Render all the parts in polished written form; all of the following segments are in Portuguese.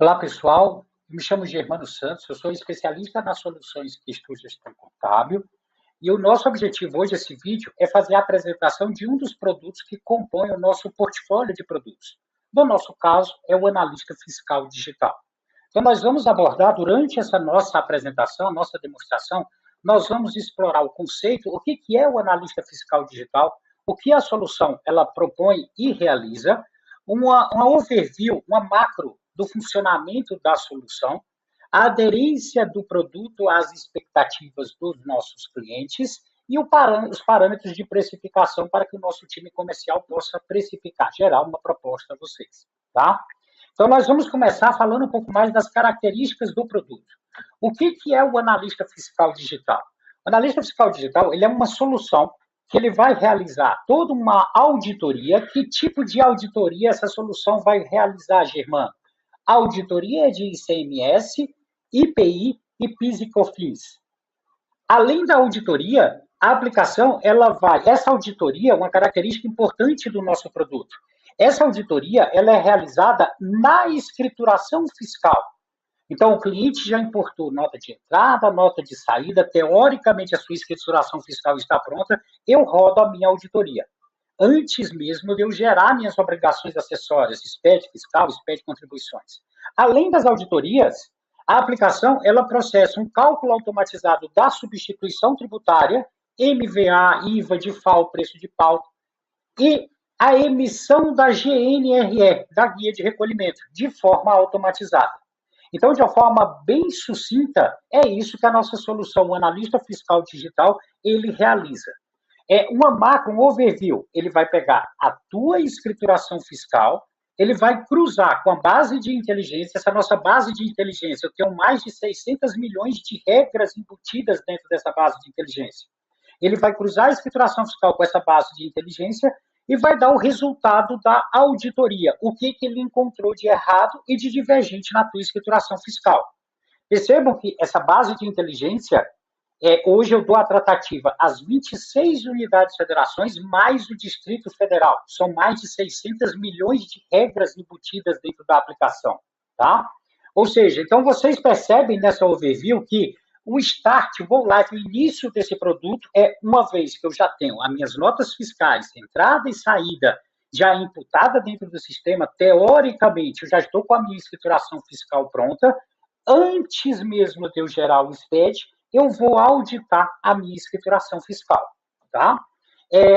Olá, pessoal. Me chamo Germano Santos, eu sou especialista nas soluções que estudam gestão contábil. E o nosso objetivo hoje, esse vídeo, é fazer a apresentação de um dos produtos que compõem o nosso portfólio de produtos. No nosso caso, é o analista fiscal digital. Então, nós vamos abordar, durante essa nossa apresentação, nossa demonstração, nós vamos explorar o conceito, o que é o analista fiscal digital, o que a solução ela propõe e realiza, uma overview, uma macro do funcionamento da solução, a aderência do produto às expectativas dos nossos clientes e os parâmetros de precificação para que o nosso time comercial possa precificar, gerar uma proposta a vocês, tá? Então, nós vamos começar falando um pouco mais das características do produto. O que é o analista fiscal digital? O analista fiscal digital, ele é uma solução que ele vai realizar toda uma auditoria. Que tipo de auditoria essa solução vai realizar, Germano? Auditoria de ICMS, IPI e PIS e COFINS. Além da auditoria, a aplicação, essa auditoria é uma característica importante do nosso produto. Essa auditoria, ela é realizada na escrituração fiscal. Então, o cliente já importou nota de entrada, nota de saída, teoricamente a sua escrituração fiscal está pronta, eu rodo a minha auditoria. Antes mesmo de eu gerar minhas obrigações acessórias, SPED fiscal, SPED contribuições. Além das auditorias, a aplicação, ela processa um cálculo automatizado da substituição tributária, MVA, IVA, DIFAL, preço de pauta, e a emissão da GNRE, da guia de recolhimento, de forma automatizada. Então, de uma forma bem sucinta, é isso que a nossa solução, o analista fiscal digital, ele realiza. É uma macro, um overview. Ele vai pegar a tua escrituração fiscal, ele vai cruzar com a base de inteligência. Essa nossa base de inteligência, eu tenho mais de 600 milhões de regras embutidas dentro dessa base de inteligência. Ele vai cruzar a escrituração fiscal com essa base de inteligência e vai dar o resultado da auditoria, o que ele encontrou de errado e de divergente na tua escrituração fiscal. Percebam que essa base de inteligência, hoje eu dou a tratativa às 26 unidades federações, mais o Distrito Federal. São mais de 600 milhões de regras embutidas dentro da aplicação, tá? Ou seja, então vocês percebem nessa overview que o start, o go live, o início desse produto é uma vez que eu já tenho as minhas notas fiscais, entrada e saída, já imputada dentro do sistema, teoricamente, eu já estou com a minha escrituração fiscal pronta. Antes mesmo de eu gerar o SPED, eu vou auditar a minha escrituração fiscal, tá?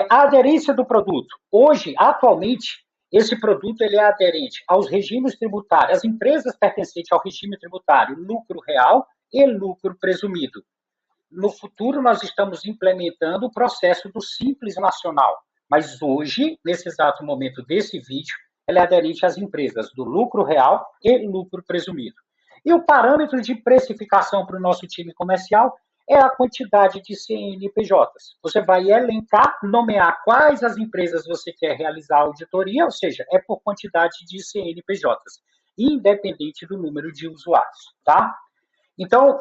A aderência do produto. Hoje, atualmente, esse produto ele é aderente aos regimes tributários, as empresas pertencentes ao regime tributário, lucro real e lucro presumido. No futuro, nós estamos implementando o processo do Simples Nacional, mas hoje, nesse exato momento desse vídeo, ela é aderente às empresas do lucro real e lucro presumido. E o parâmetro de precificação para o nosso time comercial é a quantidade de CNPJs. Você vai elencar, nomear quais as empresas você quer realizar a auditoria, ou seja, é por quantidade de CNPJs, independente do número de usuários, tá? Então,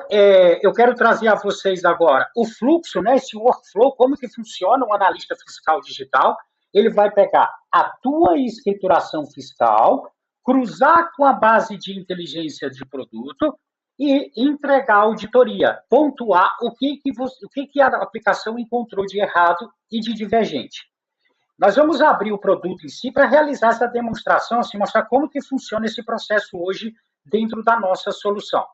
eu quero trazer a vocês agora o fluxo, né, esse workflow, como que funciona o analista fiscal digital. Ele vai pegar a tua escrituração fiscal, cruzar com a base de inteligência de produto e entregar a auditoria, pontuar o que a aplicação encontrou de errado e de divergente. Nós vamos abrir o produto em si para realizar essa demonstração, assim, mostrar como que funciona esse processo hoje dentro da nossa solução.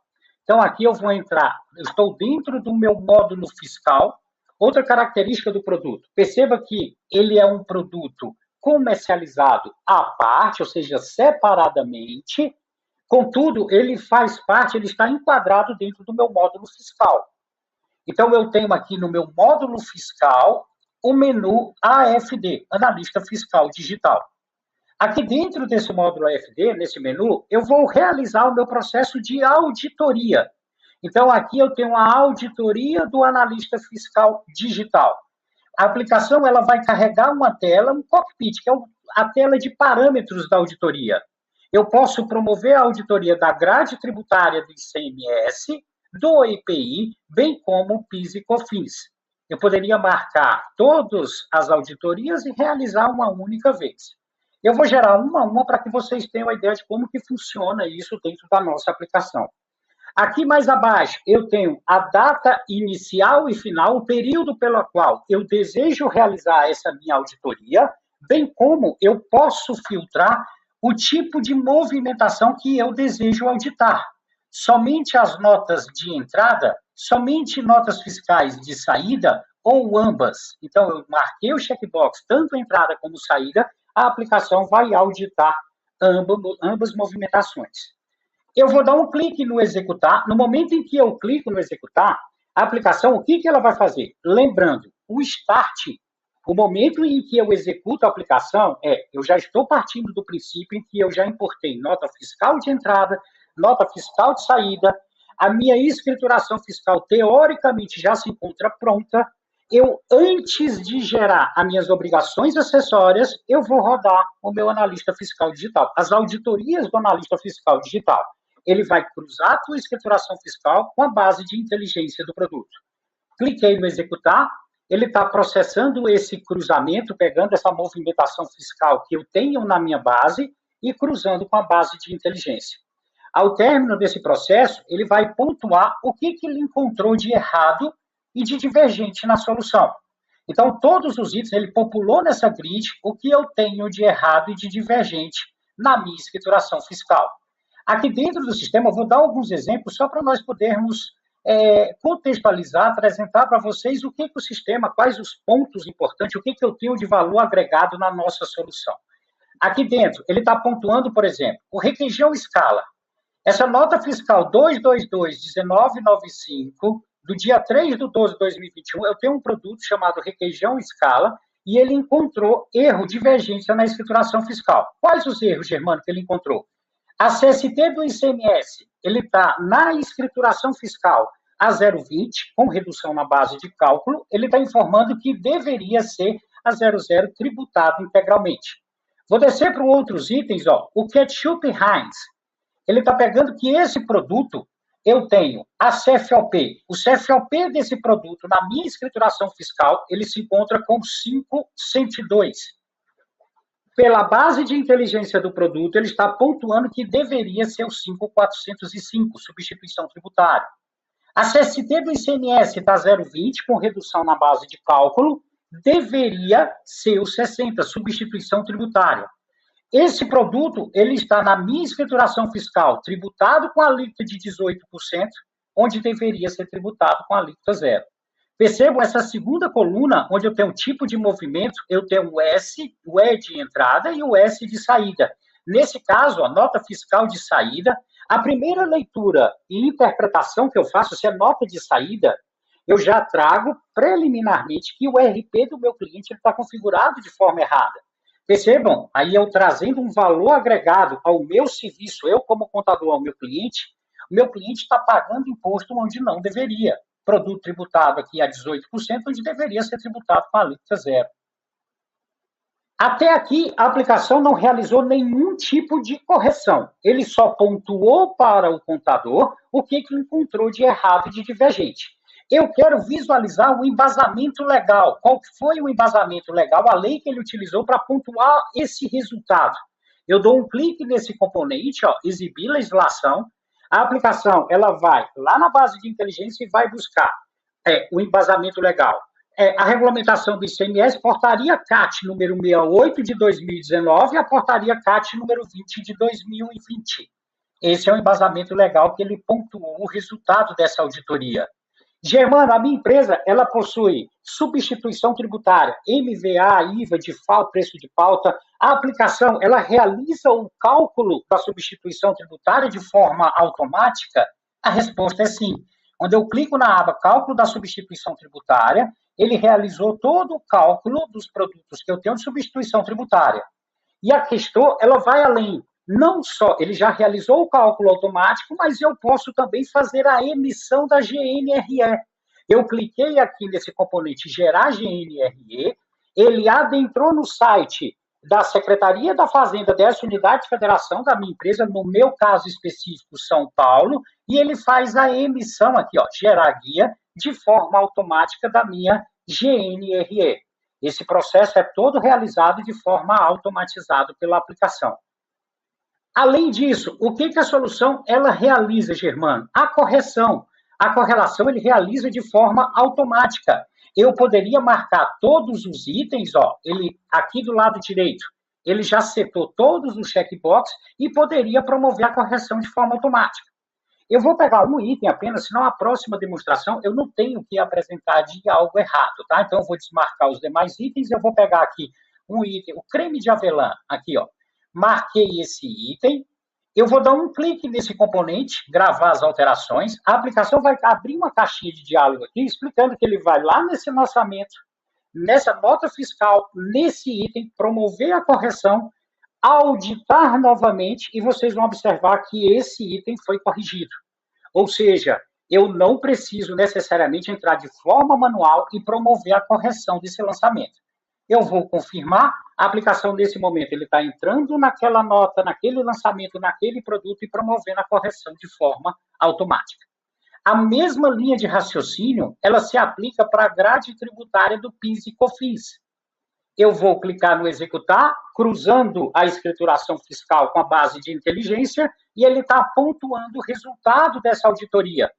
Então, aqui eu vou entrar, eu estou dentro do meu módulo fiscal. Outra característica do produto, perceba que ele é um produto comercializado à parte, ou seja, separadamente, contudo, ele faz parte, ele está enquadrado dentro do meu módulo fiscal. Então, eu tenho aqui no meu módulo fiscal o menu AFD, Analista Fiscal Digital. Aqui dentro desse módulo AFD, nesse menu, eu vou realizar o meu processo de auditoria. Então, aqui eu tenho a auditoria do analista fiscal digital. A aplicação ela vai carregar uma tela, um cockpit, que é a tela de parâmetros da auditoria. Eu posso promover a auditoria da grade tributária do ICMS, do IPI, bem como o PIS e COFINS. Eu poderia marcar todas as auditorias e realizar uma única vez. Eu vou gerar uma a uma para que vocês tenham a ideia de como que funciona isso dentro da nossa aplicação. Aqui mais abaixo, eu tenho a data inicial e final, o período pelo qual eu desejo realizar essa minha auditoria, bem como eu posso filtrar o tipo de movimentação que eu desejo auditar. Somente as notas de entrada, somente notas fiscais de saída ou ambas. Então, eu marquei o checkbox, tanto entrada como saída, a aplicação vai auditar ambas movimentações. Eu vou dar um clique no executar. No momento em que eu clico no executar, a aplicação, o que ela vai fazer? Lembrando, o start, o momento em que eu executo a aplicação, eu já estou partindo do princípio em que eu já importei nota fiscal de entrada, nota fiscal de saída, a minha escrituração fiscal, teoricamente, já se encontra pronta. Eu, antes de gerar as minhas obrigações acessórias, eu vou rodar o meu analista fiscal digital. As auditorias do analista fiscal digital. Ele vai cruzar a tua escrituração fiscal com a base de inteligência do produto. Cliquei no executar, ele está processando esse cruzamento, pegando essa movimentação fiscal que eu tenho na minha base e cruzando com a base de inteligência. Ao término desse processo, ele vai pontuar o que ele encontrou de errado e de divergente na solução. Então, todos os itens, ele populou nessa grid o que eu tenho de errado e de divergente na minha escrituração fiscal. Aqui dentro do sistema, eu vou dar alguns exemplos só para nós podermos contextualizar, apresentar para vocês o que o sistema, quais os pontos importantes, o que eu tenho de valor agregado na nossa solução. Aqui dentro, ele está pontuando, por exemplo, o requeijão escala. Essa nota fiscal 222-1995, do dia 3 de 12 de 2021, eu tenho um produto chamado requeijão escala, e ele encontrou erro, divergência na escrituração fiscal. Quais os erros, Germano, que ele encontrou? A CST do ICMS, ele está na escrituração fiscal a 0,20, com redução na base de cálculo, ele está informando que deveria ser a 0,0 tributado integralmente. Vou descer para outros itens, o ketchup Heinz, ele está pegando que esse produto, eu tenho a CFOP. O CFOP desse produto, na minha escrituração fiscal, ele se encontra com 5.102. Pela base de inteligência do produto, ele está pontuando que deveria ser o 5.405, substituição tributária. A CST do ICMS está 0,20, com redução na base de cálculo, deveria ser o 60, substituição tributária. Esse produto, ele está na minha escrituração fiscal, tributado com a alíquota de 18%, onde deveria ser tributado com a alíquota zero. Percebam essa segunda coluna, onde eu tenho um tipo de movimento, eu tenho o S, o E de entrada e o S de saída. Nesse caso, a nota fiscal de saída, a primeira leitura e interpretação que eu faço, se é nota de saída, eu já trago preliminarmente que o RP do meu cliente está configurado de forma errada. Percebam, aí eu trazendo um valor agregado ao meu serviço, eu como contador ao meu cliente, o meu cliente está pagando imposto onde não deveria. Produto tributado aqui a 18%, onde deveria ser tributado com a alíquota zero. Até aqui, a aplicação não realizou nenhum tipo de correção. Ele só pontuou para o contador o que encontrou de errado e de divergente. Eu quero visualizar o embasamento legal. Qual foi o embasamento legal, a lei que ele utilizou para pontuar esse resultado? Eu dou um clique nesse componente, exibir legislação. A aplicação, ela vai lá na base de inteligência e vai buscar o embasamento legal. A regulamentação do ICMS, portaria CAT número 68 de 2019 e a portaria CAT número 20 de 2020. Esse é o embasamento legal que ele pontuou o resultado dessa auditoria. Germano, a minha empresa, ela possui substituição tributária, MVA, IVA, DIFAL, preço de pauta. A aplicação, ela realiza o cálculo da substituição tributária de forma automática? A resposta é sim. Quando eu clico na aba cálculo da substituição tributária, ele realizou todo o cálculo dos produtos que eu tenho de substituição tributária. E a questão, ela vai além. Não só, ele já realizou o cálculo automático, mas eu posso também fazer a emissão da GNRE. Eu cliquei aqui nesse componente gerar GNRE, ele adentrou no site da Secretaria da Fazenda dessa unidade de federação da minha empresa, no meu caso específico, São Paulo, e ele faz a emissão aqui, gerar guia, de forma automática da minha GNRE. Esse processo é todo realizado de forma automatizada pela aplicação. Além disso, o que a solução ela realiza, Germano? A correção. A correlação ele realiza de forma automática. Eu poderia marcar todos os itens, ó, ele aqui do lado direito, ele já setou todos os checkboxes e poderia promover a correção de forma automática. Eu vou pegar um item apenas, senão a próxima demonstração eu não tenho que apresentar de algo errado, tá? Então eu vou desmarcar os demais itens, eu vou pegar aqui um item, o creme de avelã, aqui, ó. Marquei esse item, eu vou dar um clique nesse componente, gravar as alterações, a aplicação vai abrir uma caixinha de diálogo aqui, explicando que ele vai lá nesse lançamento, nessa nota fiscal, nesse item, promover a correção, auditar novamente, e vocês vão observar que esse item foi corrigido. Ou seja, eu não preciso necessariamente entrar de forma manual e promover a correção desse lançamento. Eu vou confirmar, a aplicação nesse momento ele está entrando naquela nota, naquele lançamento, naquele produto e promovendo a correção de forma automática. A mesma linha de raciocínio, ela se aplica para a grade tributária do PIS e COFINS. Eu vou clicar no executar, cruzando a escrituração fiscal com a base de inteligência, e ele está pontuando o resultado dessa auditoria.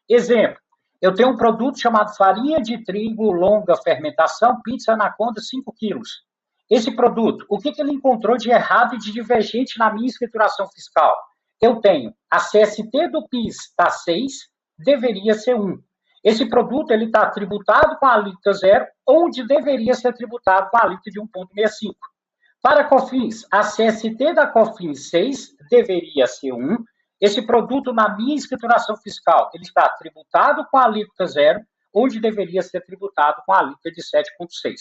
Exemplo, eu tenho um produto chamado farinha de trigo longa fermentação, pizza anaconda, 5 quilos. Esse produto, o que ele encontrou de errado e de divergente na minha escrituração fiscal? Eu tenho a CST do PIS está 6, deveria ser 1. Esse produto ele está tributado com a alíquota 0, onde deveria ser tributado com a alíquota de 1,65. Para COFINS, a CST da COFINS 6 deveria ser 1. Esse produto, na minha escrituração fiscal, ele está tributado com a alíquota 0, onde deveria ser tributado com a alíquota de 7,6.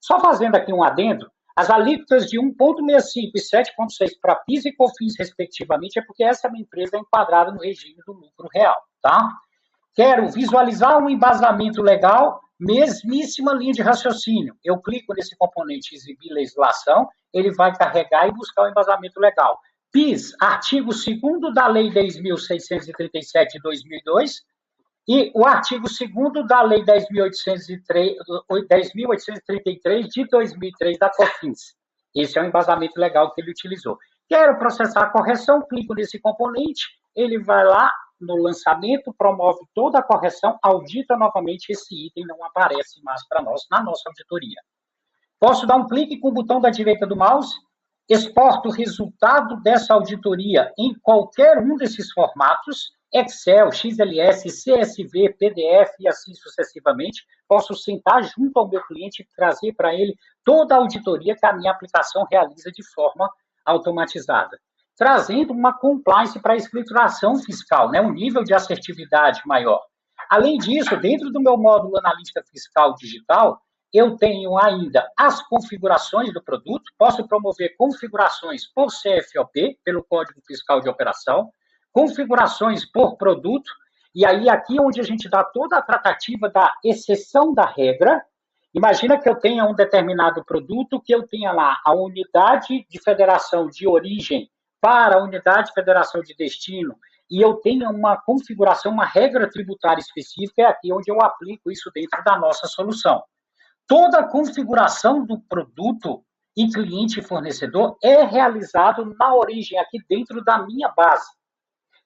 Só fazendo aqui um adendo, as alíquotas de 1,65 e 7,6 para PIS e COFINS, respectivamente, é porque essa minha empresa é enquadrada no regime do lucro real, tá? Quero visualizar um embasamento legal, mesmíssima linha de raciocínio. Eu clico nesse componente exibir legislação, ele vai carregar e buscar o embasamento legal. PIS, artigo 2º da Lei 10.637 de 2002 e o artigo 2º da Lei 10.833 de 2003 da COFINS. Esse é o embasamento legal que ele utilizou. Quero processar a correção, clico nesse componente, ele vai lá no lançamento, promove toda a correção, audita novamente, esse item não aparece mais para nós na nossa auditoria. Posso dar um clique com o botão da direita do mouse, exporto o resultado dessa auditoria em qualquer um desses formatos, Excel, XLS, CSV, PDF e assim sucessivamente. Posso sentar junto ao meu cliente e trazer para ele toda a auditoria que a minha aplicação realiza de forma automatizada, trazendo uma compliance para a escrituração fiscal, né? Um nível de assertividade maior. Além disso, dentro do meu módulo analista fiscal digital, eu tenho ainda as configurações do produto, posso promover configurações por CFOP, pelo Código Fiscal de Operação, configurações por produto, e aí aqui onde a gente dá toda a tratativa da exceção da regra. Imagina que eu tenha um determinado produto, que eu tenha lá a unidade de federação de origem para a unidade de federação de destino, e eu tenha uma configuração, uma regra tributária específica, é aqui onde eu aplico isso dentro da nossa solução. Toda a configuração do produto em cliente e fornecedor é realizado na origem, aqui dentro da minha base.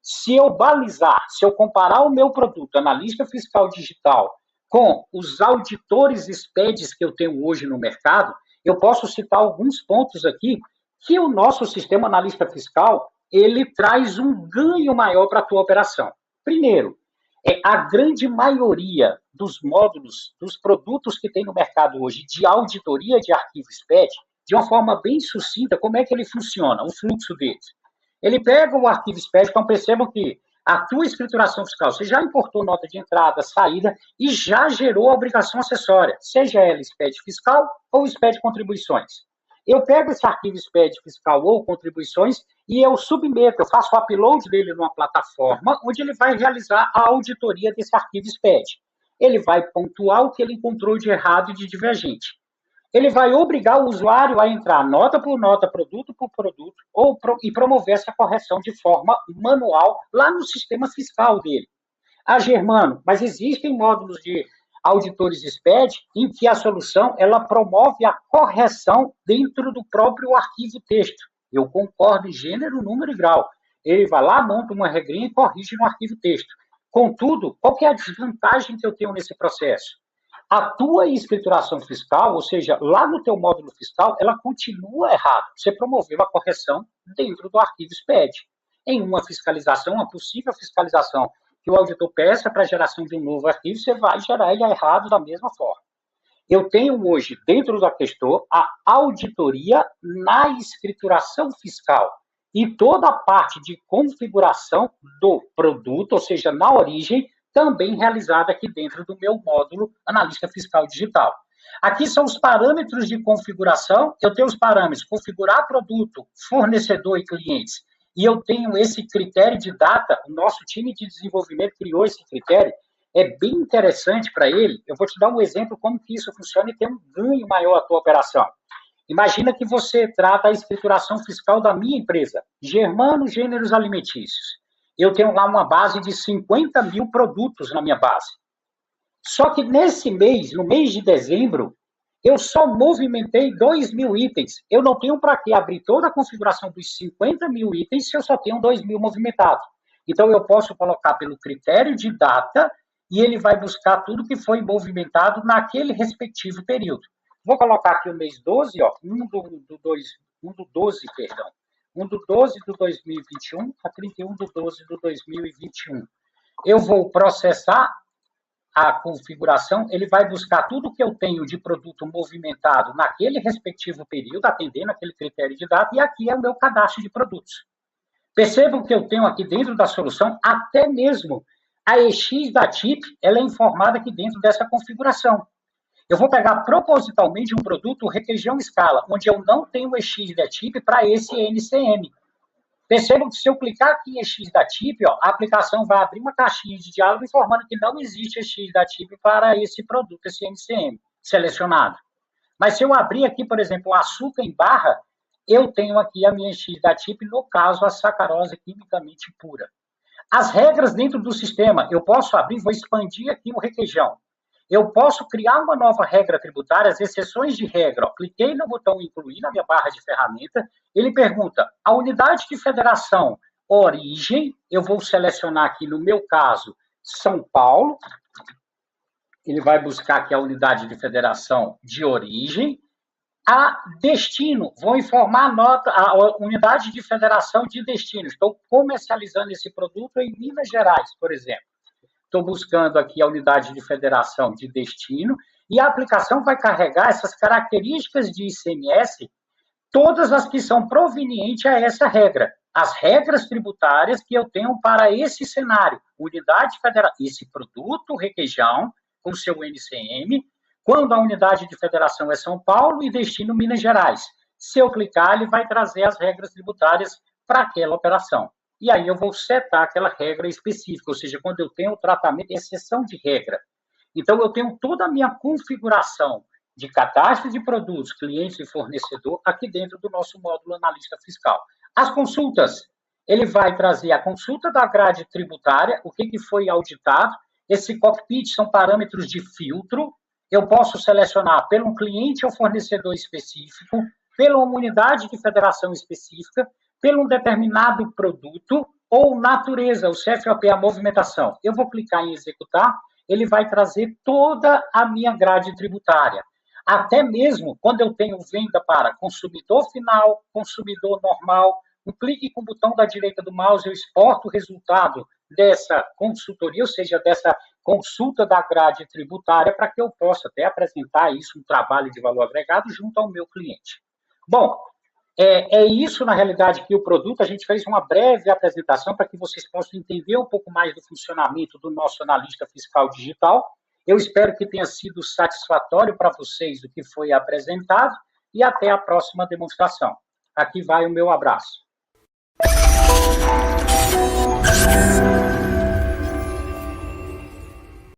Se eu balizar, se eu comparar o meu produto, analista fiscal digital, com os auditores SPEDs que eu tenho hoje no mercado, eu posso citar alguns pontos aqui que o nosso sistema analista fiscal, ele traz um ganho maior para a tua operação. Primeiro, a grande maioria dos módulos, dos produtos que tem no mercado hoje de auditoria de arquivo SPED, de uma forma bem sucinta, como é que ele funciona, o fluxo dele? Ele pega o arquivo SPED, então percebam que a tua escrituração fiscal, você já importou nota de entrada, saída e já gerou a obrigação acessória, seja ela SPED fiscal ou SPED contribuições. Eu pego esse arquivo SPED fiscal ou contribuições e eu submeto, eu faço o upload dele numa plataforma onde ele vai realizar a auditoria desse arquivo SPED. Ele vai pontuar o que ele encontrou de errado e de divergente. Ele vai obrigar o usuário a entrar nota por nota, produto por produto, e promover essa correção de forma manual lá no sistema fiscal dele. Ah, Germano, mas existem módulos de auditores SPED, em que a solução ela promove a correção dentro do próprio arquivo texto. Eu concordo em gênero, número e grau. Ele vai lá, monta uma regrinha e corrige no arquivo texto. Contudo, qual que é a desvantagem que eu tenho nesse processo? A tua escrituração fiscal, ou seja, lá no teu módulo fiscal, ela continua errada. Você promoveu a correção dentro do arquivo SPED. Em uma fiscalização, uma possível fiscalização que o auditor peça para a geração de um novo arquivo, você vai gerar ele errado da mesma forma. Eu tenho hoje, dentro da Questor, a auditoria na escrituração fiscal e toda a parte de configuração do produto, ou seja, na origem, também realizada aqui dentro do meu módulo Analista Fiscal Digital. Aqui são os parâmetros de configuração. Eu tenho os parâmetros configurar produto, fornecedor e clientes. E eu tenho esse critério de data, o nosso time de desenvolvimento criou esse critério, é bem interessante para ele. Eu vou te dar um exemplo como que isso funciona e tem um ganho maior a tua operação. Imagina que você trata a escrituração fiscal da minha empresa, Germano Gêneros Alimentícios. Eu tenho lá uma base de 50 mil produtos na minha base. Só que nesse mês, no mês de dezembro, eu só movimentei 2 mil itens. Eu não tenho para que abrir toda a configuração dos 50 mil itens se eu só tenho 2 mil movimentados. Então, eu posso colocar pelo critério de data e ele vai buscar tudo que foi movimentado naquele respectivo período. Vou colocar aqui o mês 12, ó, 1 do 12, perdão. 1 do 12 do 2021 a 31 do 12 do 2021. Eu vou processar a configuração, ele vai buscar tudo que eu tenho de produto movimentado naquele respectivo período, atendendo aquele critério de data, e aqui é o meu cadastro de produtos. Percebam que eu tenho aqui dentro da solução, até mesmo a EX da TIP, ela é informada aqui dentro dessa configuração. Eu vou pegar propositalmente um produto requeijão escala, onde eu não tenho EX da TIP para esse NCM. Percebam que se eu clicar aqui em EX da TIP, ó, a aplicação vai abrir uma caixinha de diálogo informando que não existe EX da TIP para esse produto, esse NCM selecionado. Mas se eu abrir aqui, por exemplo, o açúcar em barra, eu tenho aqui a minha EX da TIP, no caso, a sacarose quimicamente pura. As regras dentro do sistema, eu posso abrir, vou expandir aqui o requeijão. Eu posso criar uma nova regra tributária, as exceções de regra. Ó, cliquei no botão incluir na minha barra de ferramenta, ele pergunta, a unidade de federação origem, eu vou selecionar aqui, no meu caso, São Paulo, ele vai buscar aqui a unidade de federação de origem, a destino, vou informar a unidade de federação de destino, estou comercializando esse produto em Minas Gerais, por exemplo. Estou buscando aqui a unidade de federação de destino e a aplicação vai carregar essas características de ICMS, todas as que são provenientes a essa regra. As regras tributárias que eu tenho para esse cenário. Unidade de federação, esse produto, requeijão, com seu NCM, quando a unidade de federação é São Paulo e destino Minas Gerais. Se eu clicar, ele vai trazer as regras tributárias para aquela operação. E aí eu vou setar aquela regra específica, ou seja, quando eu tenho o tratamento, exceção de regra. Então, eu tenho toda a minha configuração de cadastro de produtos, clientes e fornecedor aqui dentro do nosso módulo analista fiscal. As consultas, ele vai trazer a consulta da grade tributária, o que foi auditado. Esse cockpit são parâmetros de filtro. Eu posso selecionar pelo cliente ou fornecedor específico, pela unidade de federação específica, pelo um determinado produto ou natureza, o CFOP, a movimentação. Eu vou clicar em executar, ele vai trazer toda a minha grade tributária. Até mesmo quando eu tenho venda para consumidor final, consumidor normal, um clique com o botão da direita do mouse, eu exporto o resultado dessa consultoria, ou seja, dessa consulta da grade tributária, para que eu possa até apresentar isso, um trabalho de valor agregado, junto ao meu cliente. Bom, é isso, na realidade, que o produto, a gente fez uma breve apresentação para que vocês possam entender um pouco mais do funcionamento do nosso analista fiscal digital. Eu espero que tenha sido satisfatório para vocês o que foi apresentado e até a próxima demonstração. Aqui vai o meu abraço.